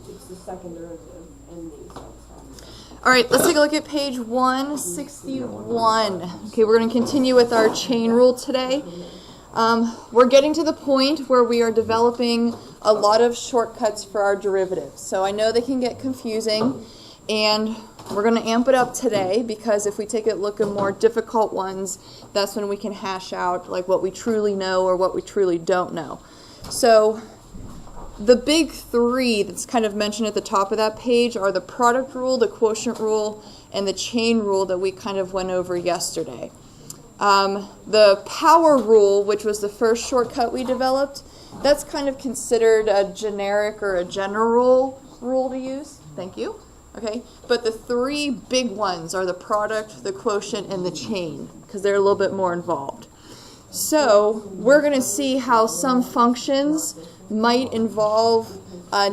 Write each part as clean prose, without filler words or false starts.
It's the second derivative in these. All right, let's take a look at page 161. Okay, we're going to continue with our chain rule today. We're getting to the point where we are developing a lot of shortcuts for our derivatives. So I know they can get confusing, and we're going to amp it up today because if we take a look at more difficult ones, that's when we can hash out like what we truly know or what we truly don't know. So the big three that's kind of mentioned at the top of that page are the product rule, the quotient rule, and the chain rule that we kind of went over yesterday. The power rule, which was the first shortcut we developed, that's kind of considered a generic or a general rule to use. Thank you. Okay, but the three big ones are the product, the quotient, and the chain, because they're a little bit more involved. So we're going to see how some functions might involve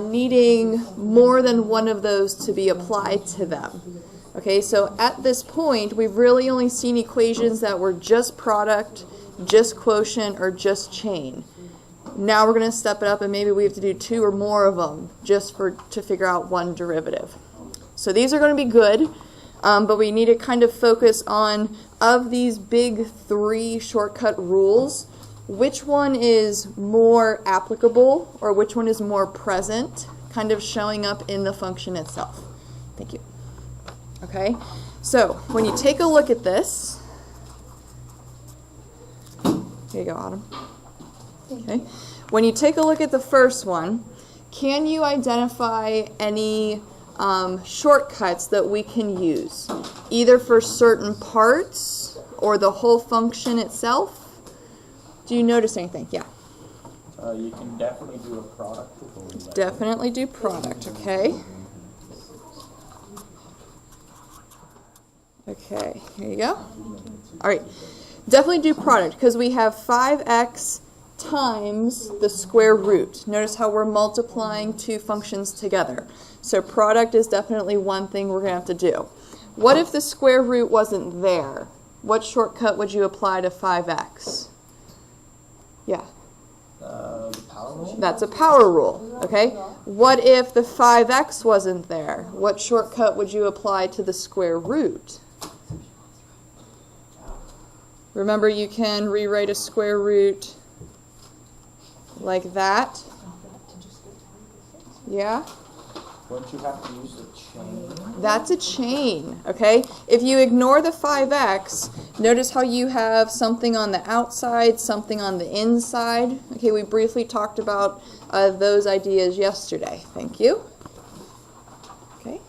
needing more than one of those to be applied to them. Okay, so at this point, we've really only seen equations that were just product, just quotient, or just chain. Now we're going to step it up and maybe we have to do two or more of them just to figure out one derivative. So these are going to be good, but we need to kind of focus on, of these big three shortcut rules, which one is more applicable or which one is more present, kind of showing up in the function itself. Thank you. Okay, so when you take a look at this, here you go, Autumn. Okay, when you take a look at the first one, can you identify any shortcuts that we can use, either for certain parts or the whole function itself? Do you notice anything? Yeah. You can definitely do a product. Definitely do product, okay. Okay, here you go. All right, definitely do product because we have 5x times the square root. Notice how we're multiplying two functions together. So product is definitely one thing we're going to have to do. What if the square root wasn't there? What shortcut would you apply to 5x? Yeah. The power rule? That's a power rule, okay? What if the 5x wasn't there? What shortcut would you apply to the square root? Remember, you can rewrite a square root like that. Yeah? Wouldn't you have to use a chain? That's a chain, okay? If you ignore the 5x, notice how you have something on the outside, something on the inside. Okay, we briefly talked about those ideas yesterday. Thank you. Okay,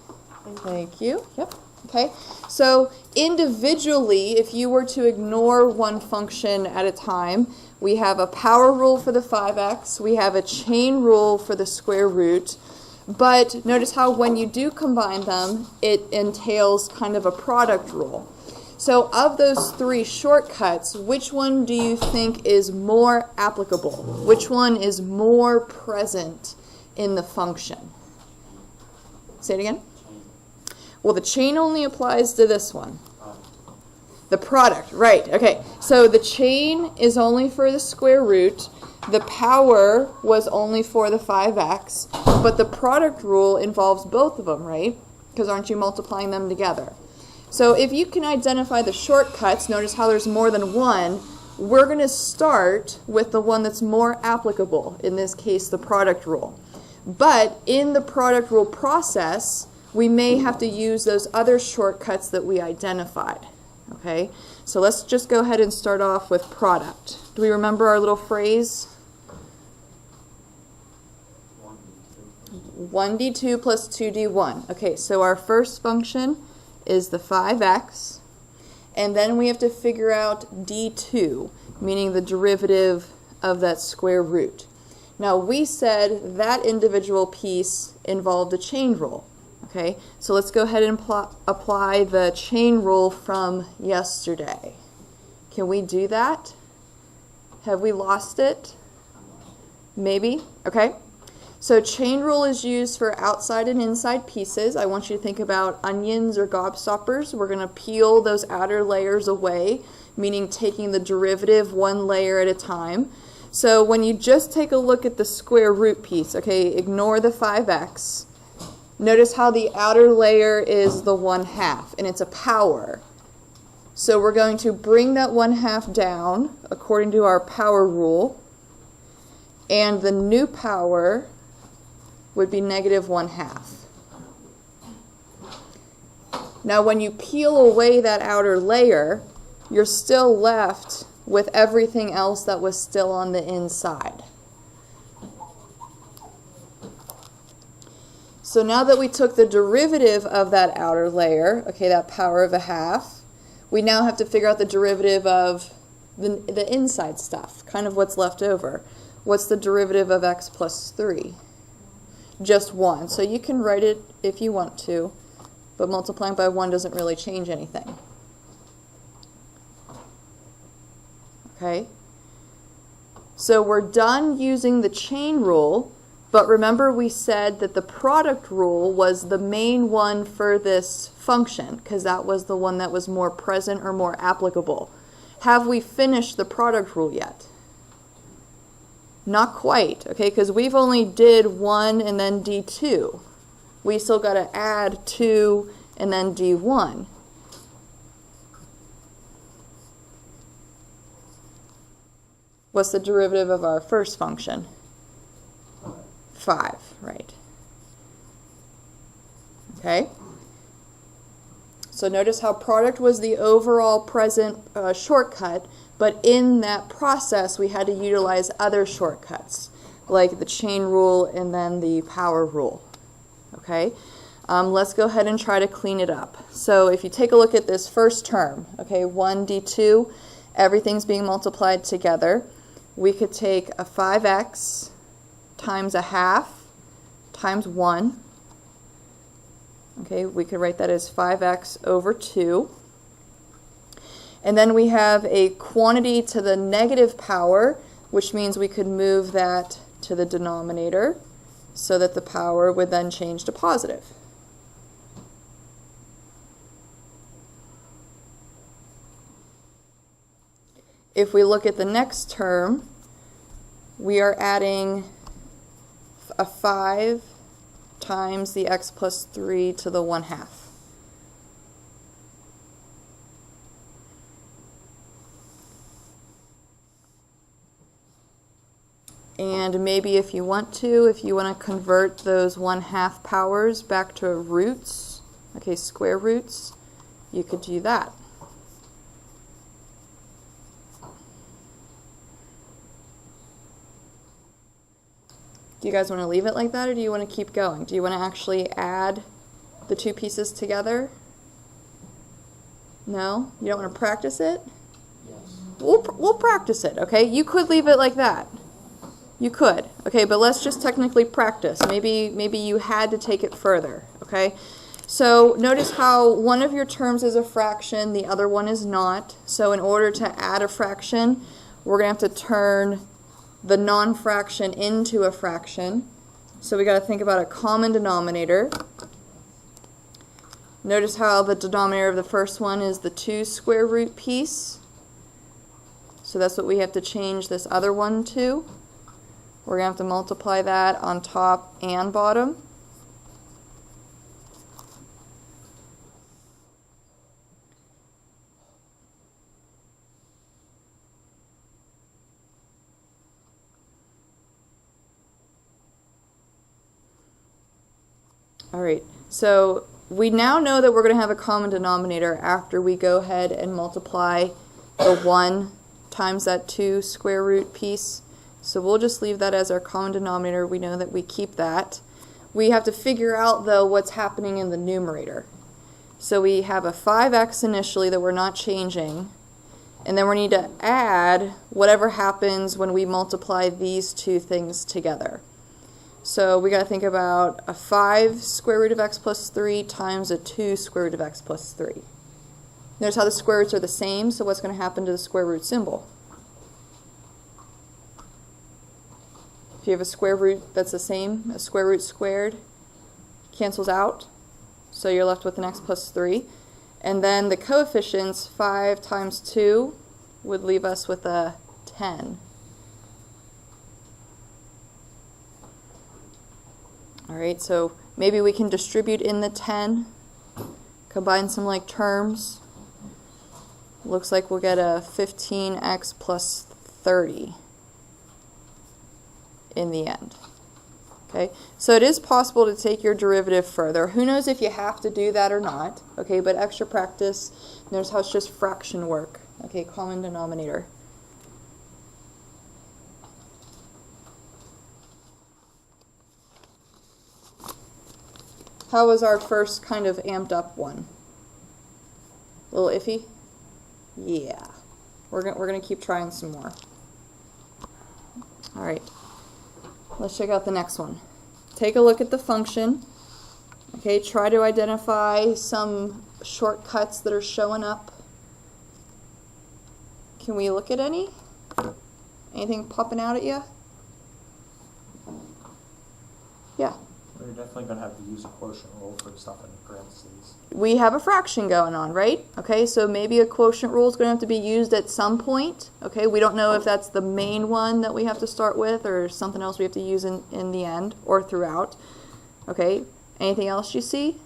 thank you. Yep. Okay, so individually, if you were to ignore one function at a time, we have a power rule for the 5x, we have a chain rule for the square root, but notice how when you do combine them, it entails kind of a product rule. So of those three shortcuts, which one do you think is more applicable? Which one is more present in the function? Say it again. Well, the chain only applies to this one. The product, right. Okay, so the chain is only for the square root. The power was only for the 5x, but the product rule involves both of them, right? Because aren't you multiplying them together? So if you can identify the shortcuts, notice how there's more than one, we're going to start with the one that's more applicable, in this case, the product rule. But in the product rule process, we may have to use those other shortcuts that we identified. Okay, so let's just go ahead and start off with product. Do we remember our little phrase? 1d2 plus 2d1. Okay, so our first function is the 5x, and then we have to figure out d2, meaning the derivative of that square root. Now we said that individual piece involved a chain rule. Okay, so let's go ahead and apply the chain rule from yesterday. Can we do that? Have we lost it? Maybe. Okay. So chain rule is used for outside and inside pieces. I want you to think about onions or gobstoppers. We're going to peel those outer layers away, meaning taking the derivative one layer at a time. So when you just take a look at the square root piece, okay, ignore the 5x. Notice how the outer layer is the 1/2, and it's a power. So we're going to bring that 1/2 down according to our power rule, and the new power would be -1/2. Now when you peel away that outer layer, you're still left with everything else that was still on the inside. So now that we took the derivative of that outer layer, okay, that power of 1/2, we now have to figure out the derivative of the inside stuff, kind of what's left over. What's the derivative of x plus 3? Just 1. So you can write it if you want to, but multiplying by 1 doesn't really change anything. Okay? So we're done using the chain rule, but remember we said that the product rule was the main one for this function, because that was the one that was more present or more applicable. Have we finished the product rule yet? Not quite, okay, because we've only did 1 and then D2. We still got to add 2 and then D1. What's the derivative of our first function? 5, right. Okay. So notice how product was the overall present shortcut, but in that process we had to utilize other shortcuts, like the chain rule and then the power rule. Okay. Let's go ahead and try to clean it up. So if you take a look at this first term, okay, 1d2, everything's being multiplied together. We could take a 5x times 1/2 times 1. Okay, we could write that as 5x over 2. And then we have a quantity to the negative power, which means we could move that to the denominator so that the power would then change to positive. If we look at the next term, we are adding a 5 times the x plus 3 to the 1/2. And maybe if you want to convert those 1/2 powers back to roots, okay, square roots, you could do that. Do you guys want to leave it like that, or do you want to keep going? Do you want to actually add the two pieces together? No? You don't want to practice it? Yes. We'll practice it, okay? You could leave it like that. You could, okay, but let's just technically practice. Maybe you had to take it further, okay? So notice how one of your terms is a fraction, the other one is not. So in order to add a fraction, we're going to have to turn the non-fraction into a fraction. So we got to think about a common denominator. Notice how the denominator of the first one is the 2 square root piece. So that's what we have to change this other one to. We're going to have to multiply that on top and bottom. All right, so we now know that we're going to have a common denominator after we go ahead and multiply the 1 times that 2 square root piece. So we'll just leave that as our common denominator. We know that we keep that. We have to figure out, though, what's happening in the numerator. So we have a 5x initially that we're not changing, and then we need to add whatever happens when we multiply these two things together. So we got to think about a 5 square root of x plus 3 times a 2 square root of x plus 3. Notice how the square roots are the same, so what's going to happen to the square root symbol? If you have a square root that's the same, a square root squared cancels out, so you're left with an x plus 3. And then the coefficients, 5 times 2, would leave us with a 10. All right, so maybe we can distribute in the 10, combine some like terms. Looks like we'll get a 15x plus 30 in the end. Okay, so it is possible to take your derivative further. Who knows if you have to do that or not? Okay, but extra practice. Notice how it's just fraction work. Okay, common denominator. How was our first kind of amped up one? A little iffy? Yeah. We're gonna keep trying some more. All right. Let's check out the next one. Take a look at the function. Okay, try to identify some shortcuts that are showing up. Can we look at any? Anything popping out at you? Yeah. We're definitely going to have to use a quotient rule for stuff in parentheses. We have a fraction going on, right? Okay, so maybe a quotient rule is going to have to be used at some point. Okay, we don't know if that's the main one that we have to start with or something else we have to use in the end or throughout. Okay, anything else you see?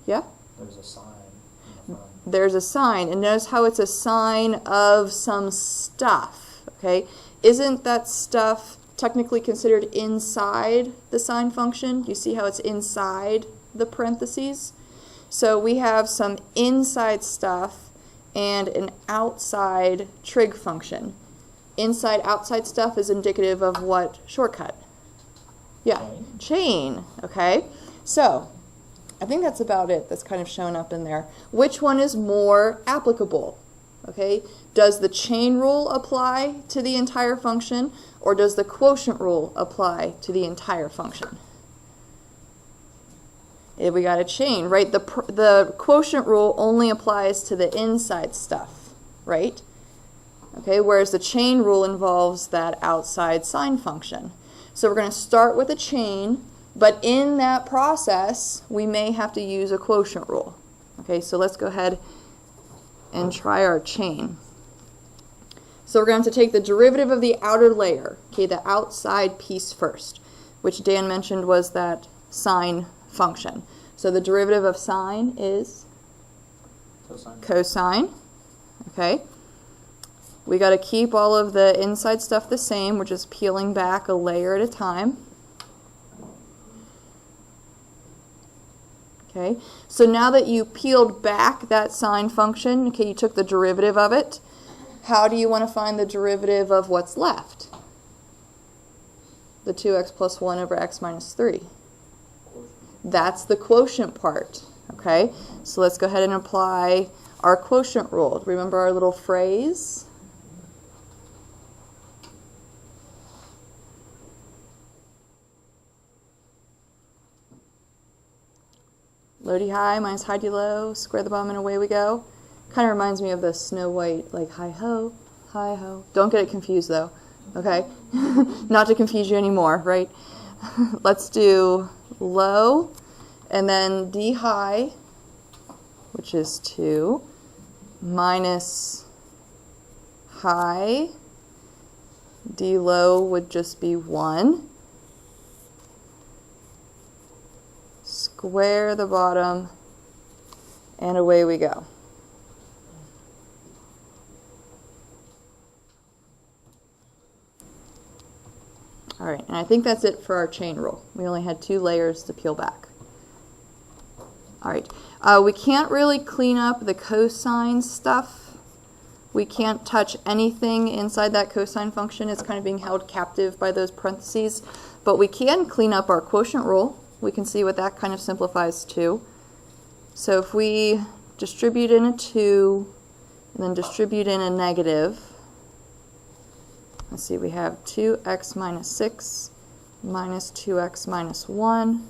Yeah? There's a sign in the front. There's a sign, and notice how it's a sign of some stuff. Okay, isn't that stuff technically considered inside the sign function? You see how it's inside the parentheses? So we have some inside stuff and an outside trig function. Inside, outside stuff is indicative of what shortcut? Yeah, chain. Okay, so I think that's about it that's kind of shown up in there. Which one is more applicable? Okay, does the chain rule apply to the entire function, or does the quotient rule apply to the entire function? If we got a chain, right? The quotient rule only applies to the inside stuff, right? Okay, whereas the chain rule involves that outside sign function. So we're going to start with a chain, but in that process, we may have to use a quotient rule. Okay, so let's go ahead and try our chain. So we're going to have to take the derivative of the outer layer, okay, the outside piece first, which Dan mentioned was that sine function. So the derivative of sine is cosine. Okay. We got to keep all of the inside stuff the same. We're just peeling back a layer at a time. Okay, so now that you peeled back that sine function, okay, you took the derivative of it, how do you want to find the derivative of what's left? The 2x plus 1 over x minus 3. That's the quotient part, okay? So let's go ahead and apply our quotient rule. Remember our little phrase? Low D high minus high D low, square the bottom and away we go. Kind of reminds me of the Snow White, like hi ho, hi ho. Don't get it confused though, okay? Not to confuse you anymore, right? Let's do low and then D high, which is 2, minus high. D low would just be 1. Square the bottom, and away we go. All right, and I think that's it for our chain rule. We only had 2 layers to peel back. All right, we can't really clean up the cosine stuff. We can't touch anything inside that cosine function. It's kind of being held captive by those parentheses. But we can clean up our quotient rule. We can see what that kind of simplifies to. So if we distribute in a 2 and then distribute in a negative, let's see, we have 2x minus 6 minus 2x minus 1.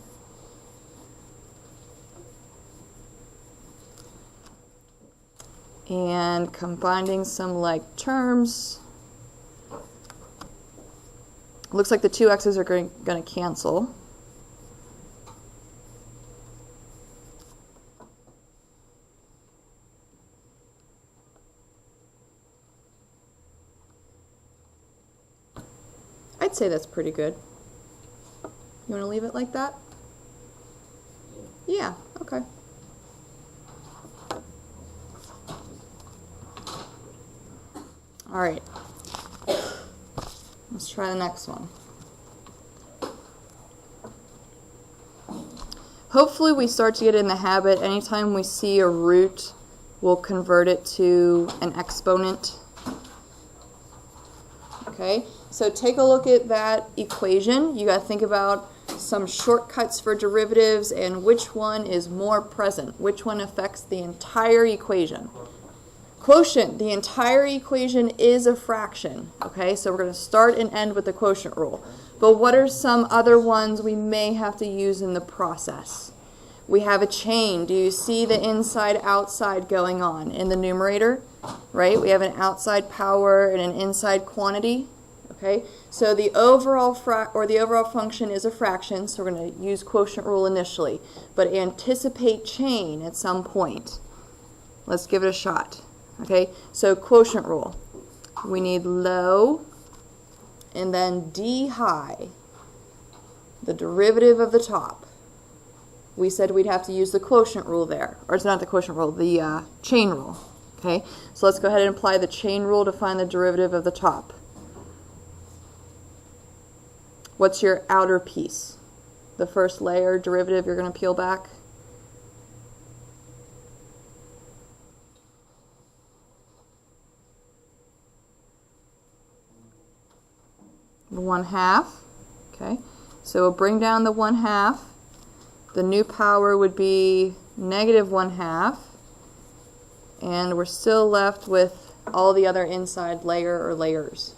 And combining some like terms, looks like the 2x's are going to cancel. I'd say that's pretty good. You want to leave it like that? Yeah, okay. All right. Let's try the next one. Hopefully we start to get in the habit, anytime we see a root, we'll convert it to an exponent. Okay, so take a look at that equation. You got to think about some shortcuts for derivatives and which one is more present, which one affects the entire equation. Quotient, the entire equation is a fraction. Okay, so we're going to start and end with the quotient rule. But what are some other ones we may have to use in the process? We have a chain. Do you see the inside-outside going on in the numerator? Right? We have an outside power and an inside quantity. Okay? So the overall function is a fraction, so we're going to use quotient rule initially. But anticipate chain at some point. Let's give it a shot. Okay? So quotient rule. We need low and then d high, the derivative of the top. We said we'd have to use the quotient rule there. Or it's not the quotient rule, the chain rule. Okay, so let's go ahead and apply the chain rule to find the derivative of the top. What's your outer piece? The first layer derivative you're going to peel back? The 1/2. Okay, so we'll bring down the 1/2. The new power would be negative 1/2. And we're still left with all the other inside layer or layers.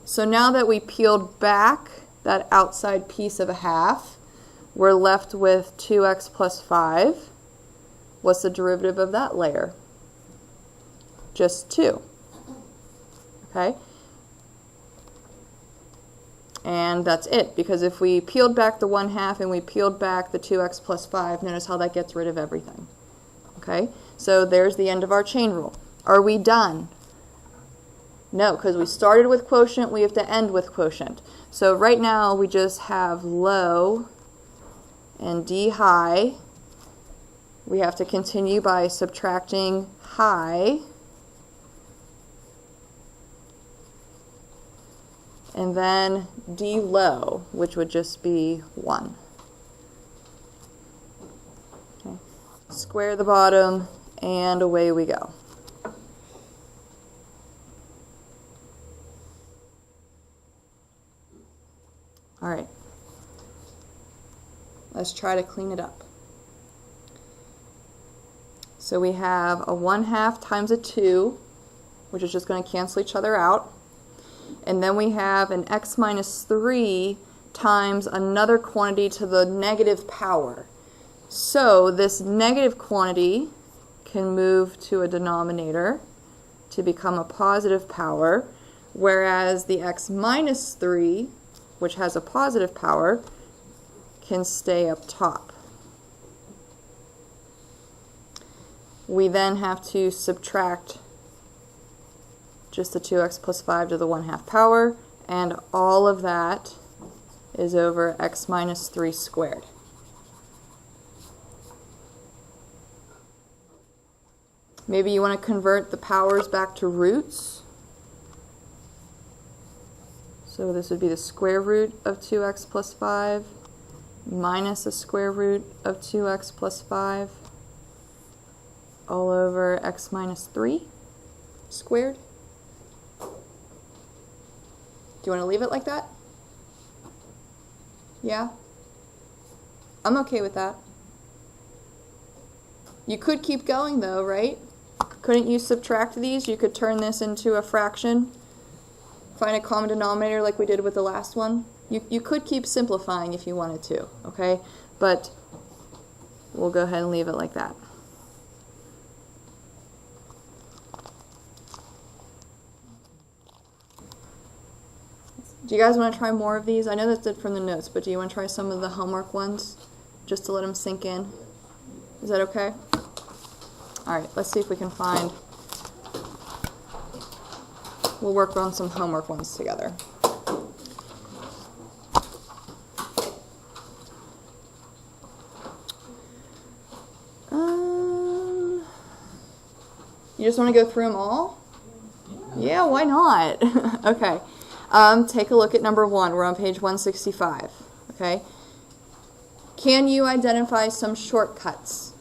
So now that we peeled back that outside piece of a 1/2, we're left with 2x plus 5. What's the derivative of that layer? Just 2. Okay? And that's it, because if we peeled back the 1/2 and we peeled back the 2x plus 5, notice how that gets rid of everything. Okay? So there's the end of our chain rule. Are we done? No, because we started with quotient, we have to end with quotient. So right now we just have low and d high. We have to continue by subtracting high. And then d low, which would just be 1. Okay. Square the bottom, and away we go. All right. Let's try to clean it up. So we have a 1/2 times a 2, which is just going to cancel each other out. And then we have an x minus 3 times another quantity to the negative power. So this negative quantity can move to a denominator to become a positive power, whereas the x minus 3, which has a positive power, can stay up top. We then have to subtract just the 2x plus 5 to the 1/2 power, and all of that is over x minus 3 squared. Maybe you want to convert the powers back to roots. So this would be the square root of 2x plus 5 minus the square root of 2x plus 5 all over x minus 3 squared. Do you want to leave it like that? Yeah? I'm okay with that. You could keep going though, right? Couldn't you subtract these? You could turn this into a fraction. Find a common denominator like we did with the last one. You could keep simplifying if you wanted to, okay? But we'll go ahead and leave it like that. Do you guys want to try more of these? I know that's it from the notes, but do you want to try some of the homework ones just to let them sink in? Is that okay? All right, let's see if we can find. We'll work on some homework ones together. You just want to go through them all? Yeah, why not? Okay. Take a look at number 1. We're on page 165. Okay. Can you identify some shortcuts?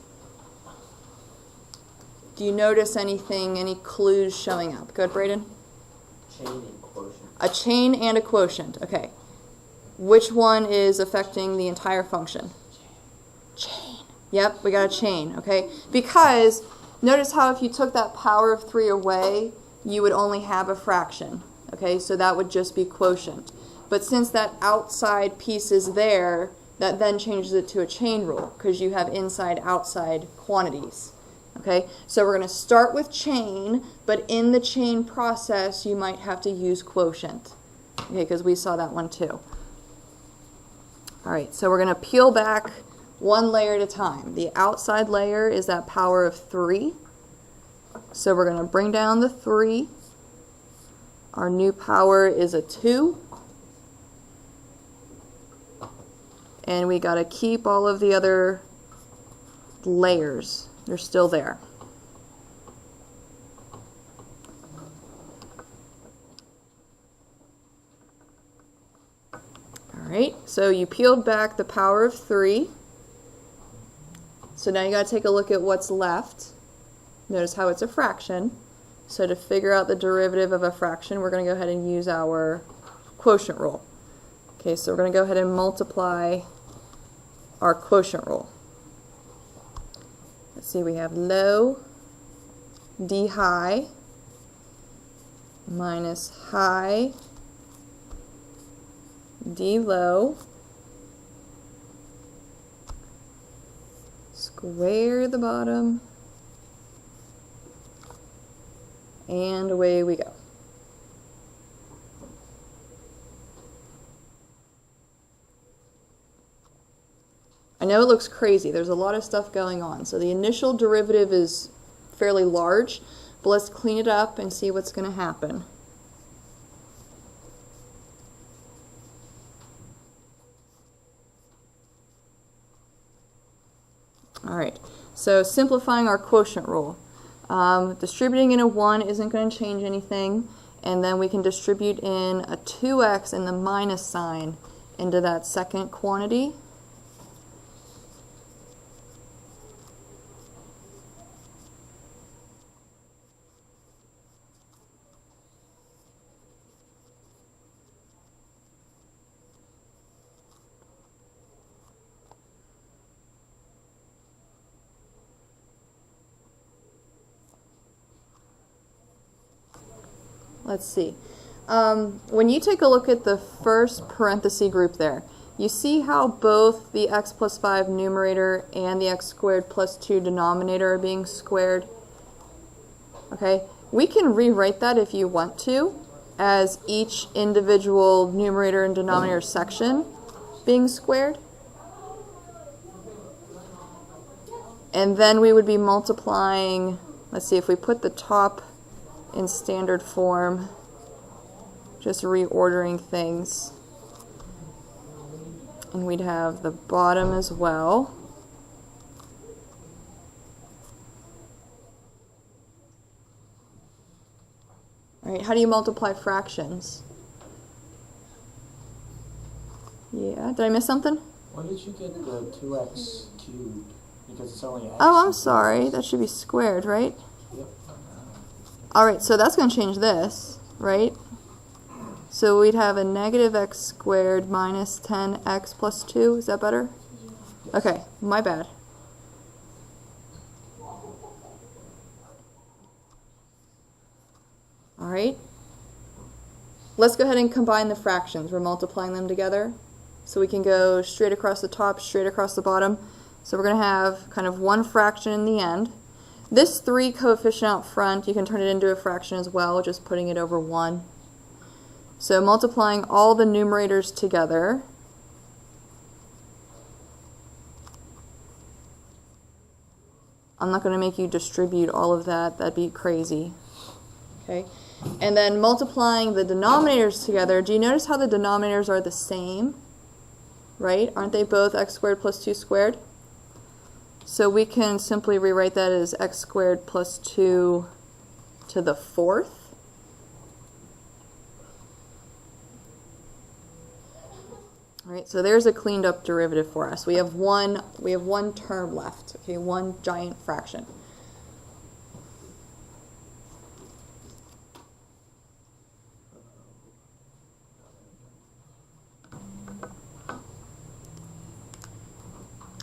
Do you notice anything, any clues showing up? Go ahead, Braden. Chain and quotient. A chain and a quotient. Okay. Which one is affecting the entire function? Chain. Yep, we got a chain. Okay. Because notice how if you took that power of 3 away, you would only have a fraction. Okay, so that would just be quotient. But since that outside piece is there, that then changes it to a chain rule because you have inside-outside quantities. Okay, so we're going to start with chain, but in the chain process, you might have to use quotient. Okay, because we saw that one too. All right, so we're going to peel back one layer at a time. The outside layer is that power of 3. So we're going to bring down the 3. Our new power is a 2. And we got to keep all of the other layers. They're still there. All right, so you peeled back the power of 3. So now you got to take a look at what's left. Notice how it's a fraction. So to figure out the derivative of a fraction, we're going to go ahead and use our quotient rule. Okay, so we're going to go ahead and multiply our quotient rule. Let's see, we have low d high minus high d low square the bottom, and away we go. I know it looks crazy. There's a lot of stuff going on. So the initial derivative is fairly large, but let's clean it up and see what's going to happen. All right, so simplifying our quotient rule. Distributing in a 1 isn't going to change anything, and then we can distribute in a 2x and the minus sign into that second quantity. Let's see. When you take a look at the first parenthesis group there, you see how both the x plus 5 numerator and the x squared plus 2 denominator are being squared? Okay, we can rewrite that if you want to as each individual numerator and denominator section being squared. And then we would be multiplying, let's see, if we put the top in standard form, just reordering things, and we'd have the bottom as well. All right, how do you multiply fractions? Yeah, did I miss something? Why did you get the 2x cubed? Because it's only x. Oh, I'm sorry, that should be squared, right? Yep. Alright, so that's going to change this, right? So we'd have a negative x squared minus 10x plus 2. Is that better? Yes. Okay, my bad. Alright. Let's go ahead and combine the fractions. We're multiplying them together. So we can go straight across the top, straight across the bottom. So we're going to have kind of one fraction in the end. This 3 coefficient out front, you can turn it into a fraction as well, just putting it over 1. So multiplying all the numerators together, I'm not going to make you distribute all of that, that'd be crazy. Okay, and then multiplying the denominators together, do you notice how the denominators are the same? Right? Aren't they both x squared plus 2 squared? So we can simply rewrite that as x squared plus 2 to the fourth. All right, so there's a cleaned up derivative for us. We have one term left, okay, one giant fraction.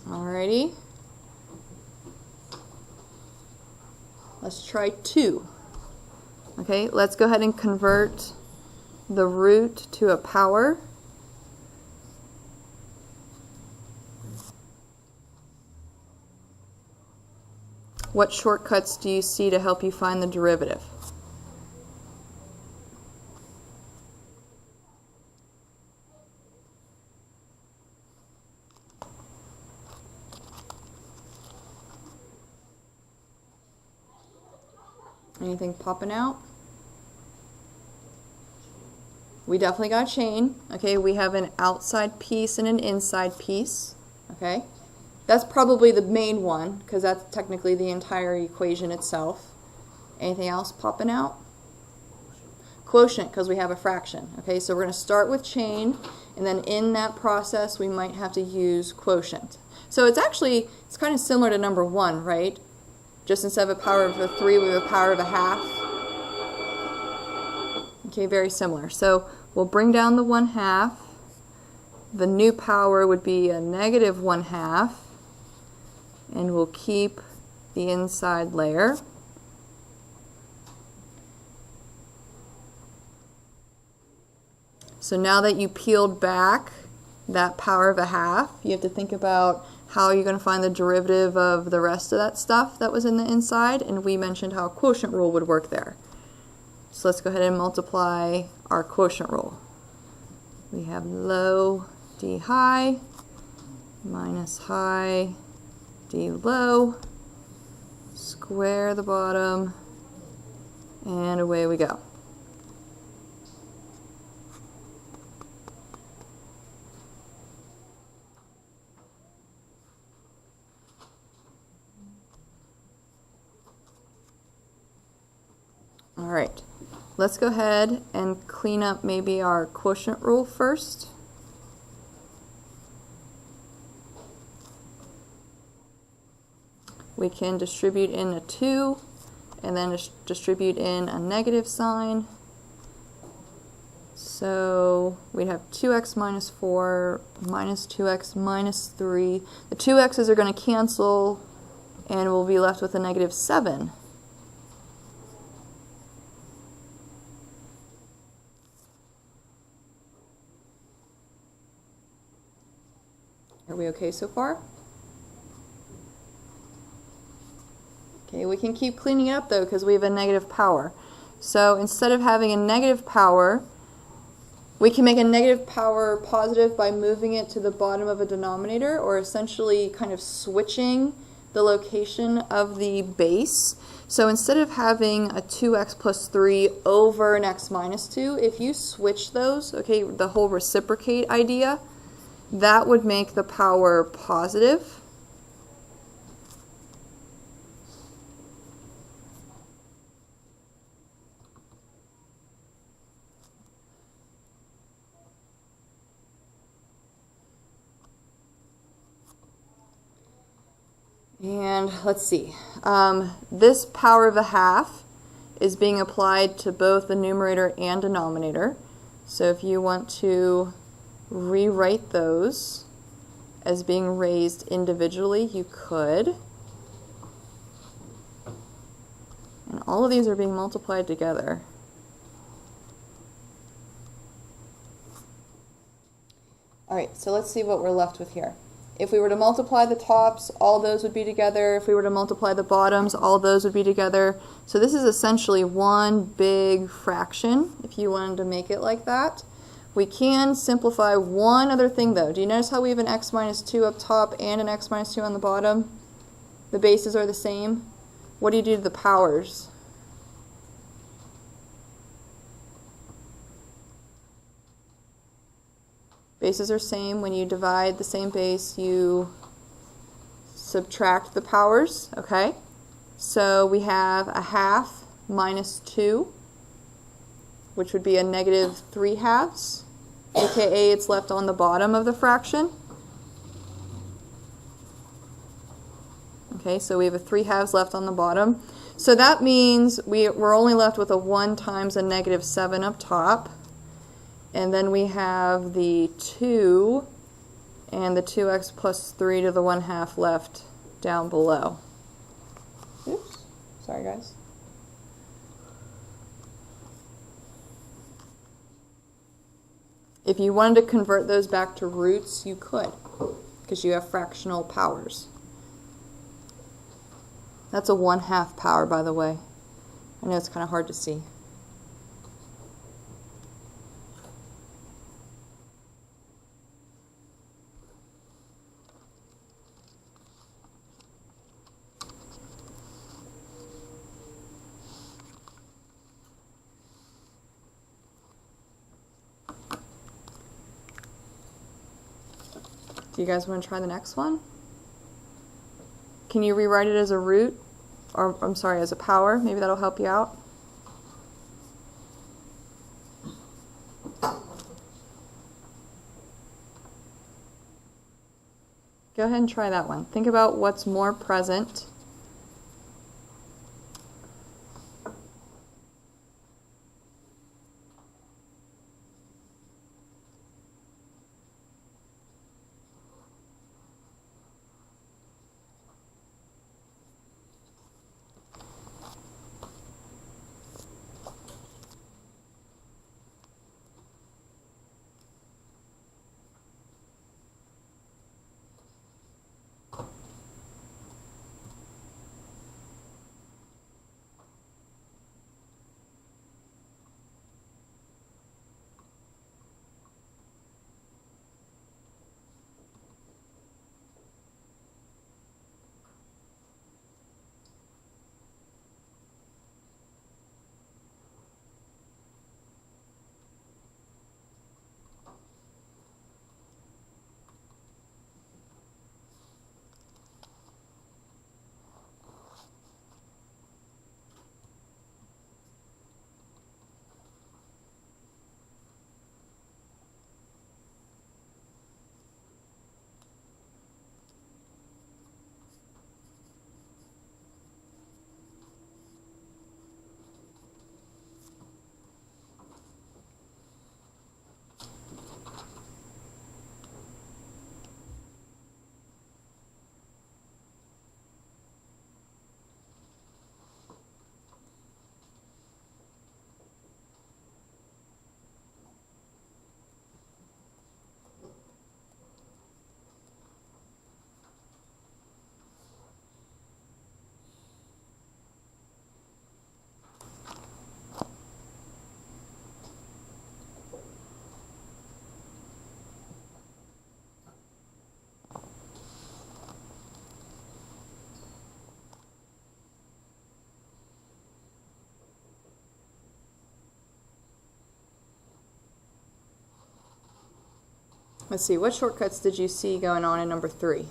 Alrighty. Let's try 2. Okay, let's go ahead and convert the root to a power. What shortcuts do you see to help you find the derivative? Anything popping out? We definitely got a chain. Okay, we have an outside piece and an inside piece. Okay, that's probably the main one because that's technically the entire equation itself. Anything else popping out? Quotient, because we have a fraction. Okay, so we're going to start with chain, and then in that process we might have to use quotient. So it's kind of similar to number 1, right? Just instead of a power of a 3, we have a power of a half. Okay, very similar. So we'll bring down the 1/2. The new power would be a negative 1/2. And we'll keep the inside layer. So now that you peeled back that power of a half, you have to think about how you're going to find the derivative of the rest of that stuff that was in the inside, and we mentioned how a quotient rule would work there. So let's go ahead and multiply our quotient rule. We have low d high minus high d low, square the bottom, and away we go. All right, let's go ahead and clean up maybe our quotient rule first. We can distribute in a 2 and then distribute in a negative sign. So we'd have 2x minus 4 minus 2x minus 3. The 2x's are going to cancel and we'll be left with a negative 7. Are we okay so far? Okay, we can keep cleaning it up though because we have a negative power. So instead of having a negative power, we can make a negative power positive by moving it to the bottom of a denominator, or essentially kind of switching the location of the base. So instead of having a 2x plus 3 over an x minus 2, if you switch those, okay, the whole reciprocate idea, that would make the power positive. And let's see, this power of a half is being applied to both the numerator and denominator. So if you want to rewrite those as being raised individually, you could. And all of these are being multiplied together. All right, so let's see what we're left with here. If we were to multiply the tops, all those would be together. If we were to multiply the bottoms, all those would be together. So this is essentially one big fraction, if you wanted to make it like that. We can simplify one other thing though. Do you notice how we have an x minus 2 up top and an x minus 2 on the bottom? The bases are the same. What do you do to the powers? Bases are same. When you divide the same base, you subtract the powers, okay? So we have a half minus 2, which would be a negative 3/2, aka it's left on the bottom of the fraction. Okay, so we have a 3/2 left on the bottom. So that means we're only left with a 1 times a negative 7 up top. And then we have the 2 and the 2x plus 3 to the 1/2 left down below. Oops, sorry guys. If you wanted to convert those back to roots, you could, because you have fractional powers. That's a 1/2 power, by the way. I know it's kind of hard to see. Do you guys want to try the next one? Can you rewrite it as a root? Or, I'm sorry, as a power? Maybe that'll help you out. Go ahead and try that one. Think about what's more present. Let's see, what shortcuts did you see going on in number 3?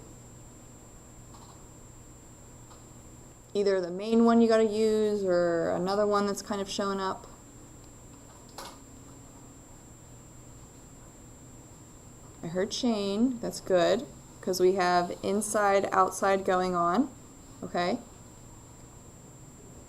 Either the main one you got to use or another one that's kind of showing up. I heard chain, that's good, because we have inside, outside going on, okay?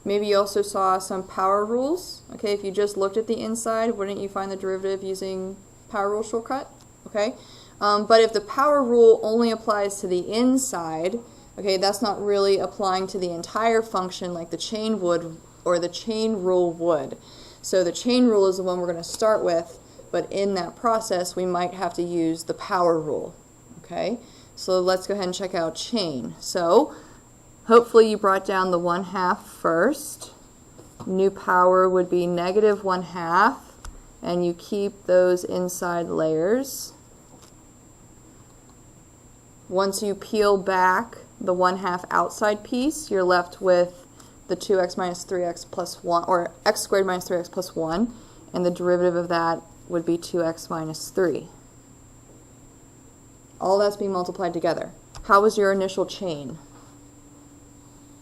Maybe you also saw some power rules, okay? If you just looked at the inside, wouldn't you find the derivative using power rule shortcut? Okay, but if the power rule only applies to the inside, okay, that's not really applying to the entire function like the chain would or the chain rule would. So the chain rule is the one we're going to start with, but in that process we might have to use the power rule. Okay, so let's go ahead and check out chain. So hopefully you brought down the 1/2 first. New power would be negative 1/2. And you keep those inside layers. Once you peel back the 1/2 outside piece, you're left with the 2x minus 3x plus 1, or x squared minus 3x plus 1, and the derivative of that would be 2x minus 3. All that's being multiplied together. How was your initial chain?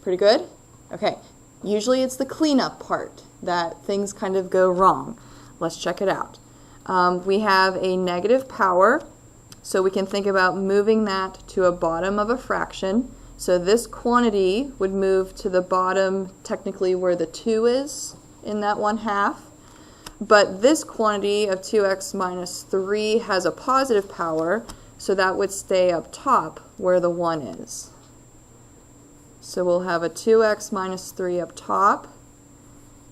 Pretty good? Okay. Usually it's the cleanup part that things kind of go wrong. Let's check it out. We have a negative power, so we can think about moving that to a bottom of a fraction. So this quantity would move to the bottom, technically where the 2 is in that 1/2. But this quantity of 2x minus 3 has a positive power, so that would stay up top where the 1 is. So we'll have a 2x minus 3 up top,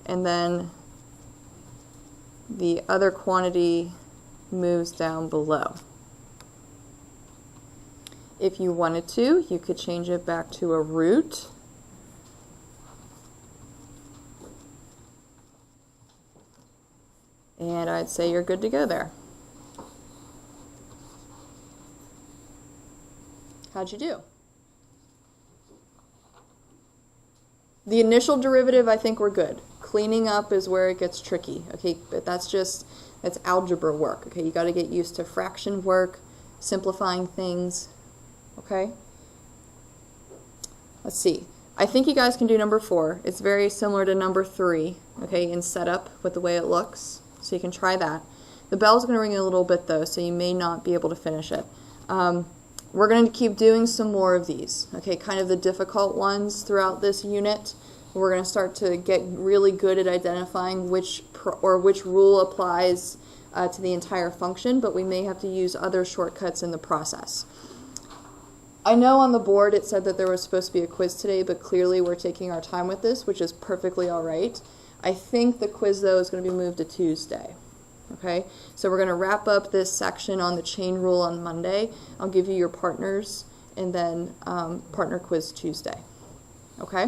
and then the other quantity moves down below. If you wanted to, you could change it back to a root. And I'd say you're good to go there. How'd you do? The initial derivative, I think we're good. Cleaning up is where it gets tricky. Okay, but that's algebra work. Okay, you got to get used to fraction work, simplifying things. Okay? Let's see. I think you guys can do number 4. It's very similar to number 3, okay, in setup with the way it looks. So you can try that. The bell's going to ring a little bit though, so you may not be able to finish it. We're going to keep doing some more of these, okay, kind of the difficult ones throughout this unit. We're going to start to get really good at identifying which rule applies to the entire function, but we may have to use other shortcuts in the process. I know on the board it said that there was supposed to be a quiz today, but clearly we're taking our time with this, which is perfectly all right. I think the quiz, though, is going to be moved to Tuesday. Okay, so we're going to wrap up this section on the chain rule on Monday. I'll give you your partners, and then partner quiz Tuesday. Okay?